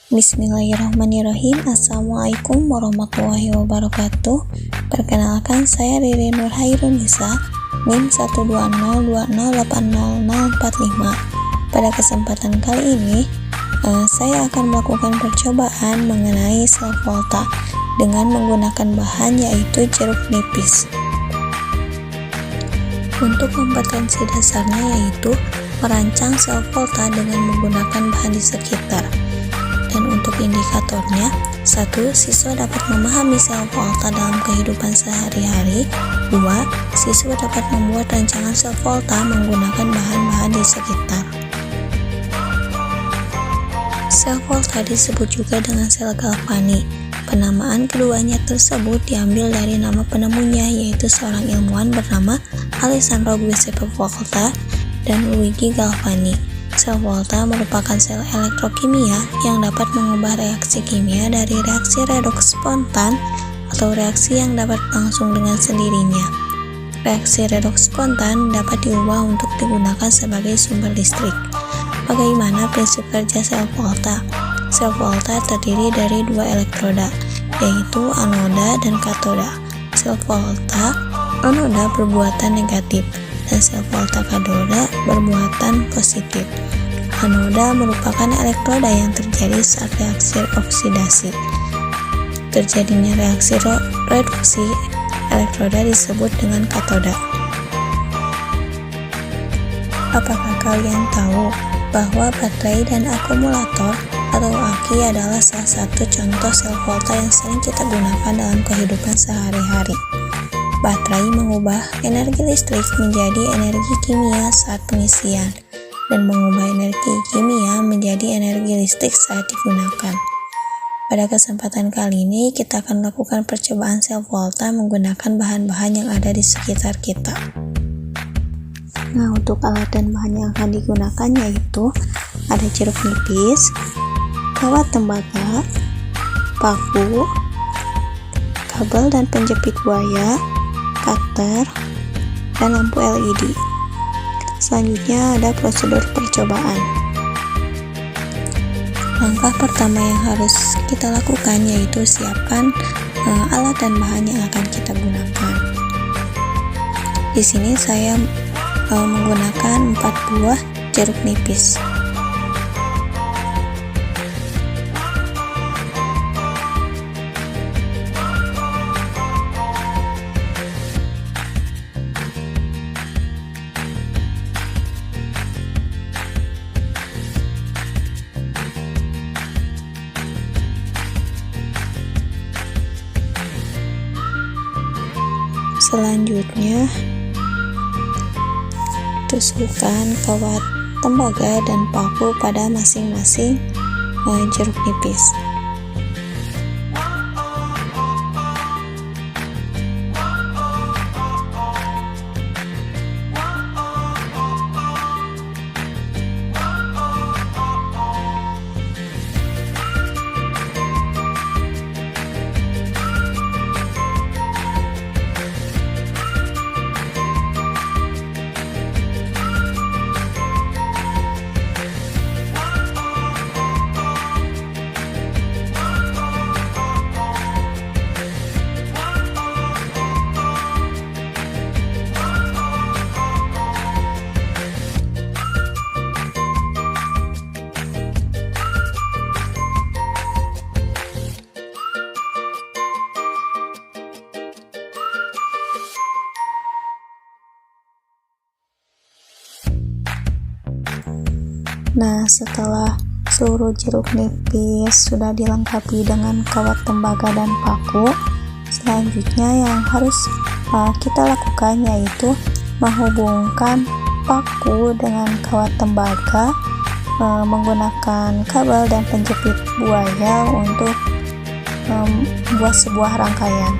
Bismillahirrahmanirrahim. Assalamualaikum warahmatullahi wabarakatuh. Perkenalkan, saya Riri Nur Hairunisa, NIM 12020800045. Pada kesempatan kali ini, saya akan melakukan percobaan mengenai sel volta dengan menggunakan bahan yaitu jeruk nipis. Untuk kompetensi dasarnya yaitu merancang sel volta dengan menggunakan bahan di sekitar. Dan untuk indikatornya, 1. Siswa dapat memahami sel volta dalam kehidupan sehari-hari. 2. Siswa dapat membuat rancangan sel volta menggunakan bahan-bahan di sekitar. Sel volta disebut juga dengan sel galvani. Penamaan keduanya tersebut diambil dari nama penemunya, yaitu seorang ilmuwan bernama Alessandro Giuseppe Volta dan Luigi Galvani. Sel volta merupakan sel elektrokimia yang dapat mengubah reaksi kimia dari reaksi redoks spontan atau reaksi yang dapat langsung dengan sendirinya. Reaksi redoks spontan dapat diubah untuk digunakan sebagai sumber listrik. Bagaimana prinsip kerja sel volta? Sel volta terdiri dari dua elektroda, yaitu anoda dan katoda. Sel volta anoda berbuatan negatif dan sel volta katoda bermuatan positif. Anoda merupakan elektroda yang terjadi saat reaksi oksidasi. Terjadinya reaksi reduksi elektroda disebut dengan katoda. Apakah kalian tahu bahwa baterai dan akumulator atau aki adalah salah satu contoh sel volta yang sering kita gunakan dalam kehidupan sehari-hari? Baterai mengubah energi listrik menjadi energi kimia saat pengisian, dan mengubah energi kimia menjadi energi listrik saat digunakan. Pada kesempatan kali ini, kita akan melakukan percobaan sel volta menggunakan bahan-bahan yang ada di sekitar kita. Nah, untuk alat dan bahan yang akan digunakan yaitu ada jeruk nipis, kawat tembaga, paku, kabel dan penjepit buaya, cutter, dan lampu LED. Selanjutnya ada prosedur percobaan. Langkah pertama yang harus kita lakukan yaitu siapkan alat dan bahan yang akan kita gunakan. Di sini saya menggunakan 4 buah jeruk nipis. Selanjutnya, tusukkan kawat tembaga dan paku pada masing-masing jeruk nipis. Nah, setelah seluruh jeruk nipis sudah dilengkapi dengan kawat tembaga dan paku, selanjutnya yang harus kita lakukan yaitu menghubungkan paku dengan kawat tembaga menggunakan kabel dan penjepit buaya untuk membuat sebuah rangkaian.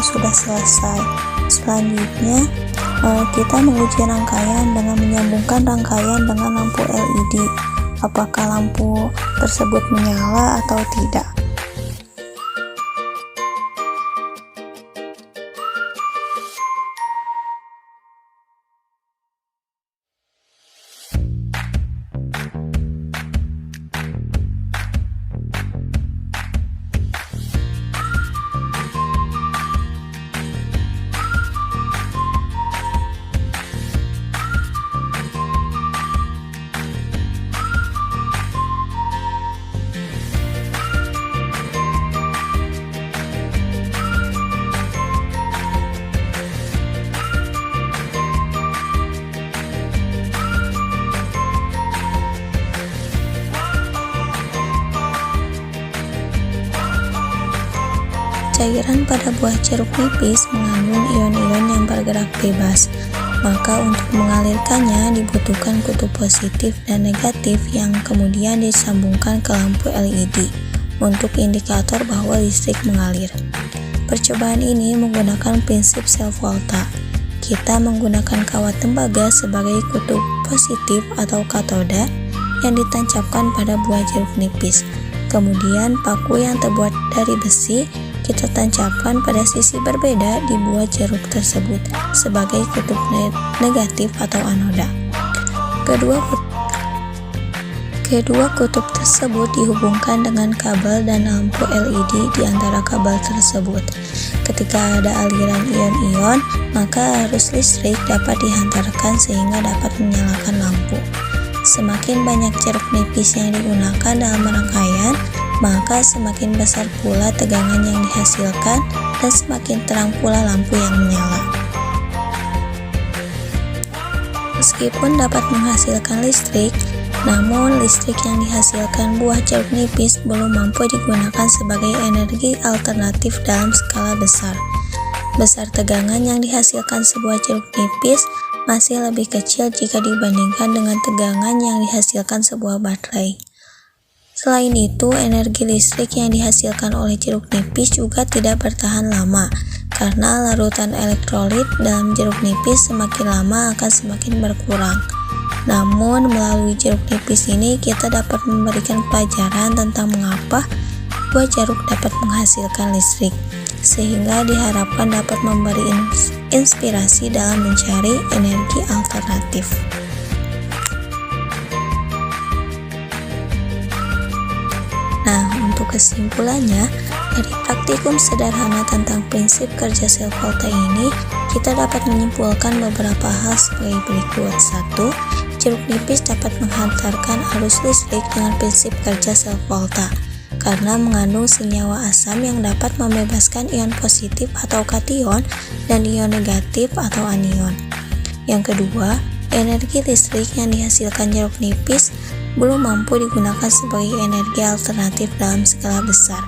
sudah selesai. Selanjutnya, kita menguji rangkaian dengan menyambungkan rangkaian dengan lampu LED. Apakah lampu tersebut menyala atau tidak? Cairan pada buah jeruk nipis mengandung ion-ion yang bergerak bebas, maka untuk mengalirkannya dibutuhkan kutub positif dan negatif yang kemudian disambungkan ke lampu LED untuk indikator bahwa listrik mengalir. Percobaan ini menggunakan prinsip sel volta. Kita menggunakan kawat tembaga sebagai kutub positif atau katoda yang ditancapkan pada buah jeruk nipis. Kemudian paku yang terbuat dari besi kita tancapkan pada sisi berbeda di buah jeruk tersebut sebagai kutub negatif atau anoda. Kedua kutub tersebut dihubungkan dengan kabel dan lampu LED di antara kabel tersebut. Ketika ada aliran ion-ion, maka arus listrik dapat dihantarkan sehingga dapat menyalakan lampu. Semakin banyak jeruk nipis yang digunakan dalam rangkaian, maka semakin besar pula tegangan yang dihasilkan dan semakin terang pula lampu yang menyala. Meskipun dapat menghasilkan listrik, namun listrik yang dihasilkan buah jeruk nipis belum mampu digunakan sebagai energi alternatif dalam skala besar. Besar tegangan yang dihasilkan sebuah jeruk nipis masih lebih kecil jika dibandingkan dengan tegangan yang dihasilkan sebuah baterai. Selain itu, energi listrik yang dihasilkan oleh jeruk nipis juga tidak bertahan lama, karena larutan elektrolit dalam jeruk nipis semakin lama akan semakin berkurang. Namun, melalui jeruk nipis ini kita dapat memberikan pelajaran tentang mengapa buah jeruk dapat menghasilkan listrik, sehingga diharapkan dapat memberi inspirasi dalam mencari energi alternatif. Nah, untuk kesimpulannya, dari praktikum sederhana tentang prinsip kerja sel volta ini, kita dapat menyimpulkan beberapa hal sebagai berikut. 1. Jeruk nipis dapat menghantarkan arus listrik dengan prinsip kerja sel volta, karena mengandung senyawa asam yang dapat membebaskan ion positif atau kation dan ion negatif atau anion. Yang kedua, energi listrik yang dihasilkan jeruk nipis belum mampu digunakan sebagai energi alternatif dalam skala besar.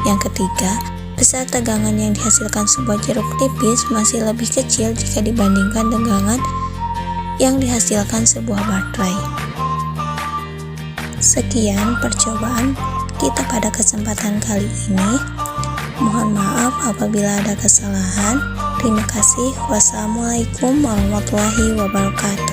Yang ketiga, besar tegangan yang dihasilkan sebuah jeruk nipis masih lebih kecil jika dibandingkan tegangan yang dihasilkan sebuah baterai. Sekian percobaan kita pada kesempatan kali ini. Mohon maaf apabila ada kesalahan. Terima kasih. Wassalamualaikum warahmatullahi wabarakatuh.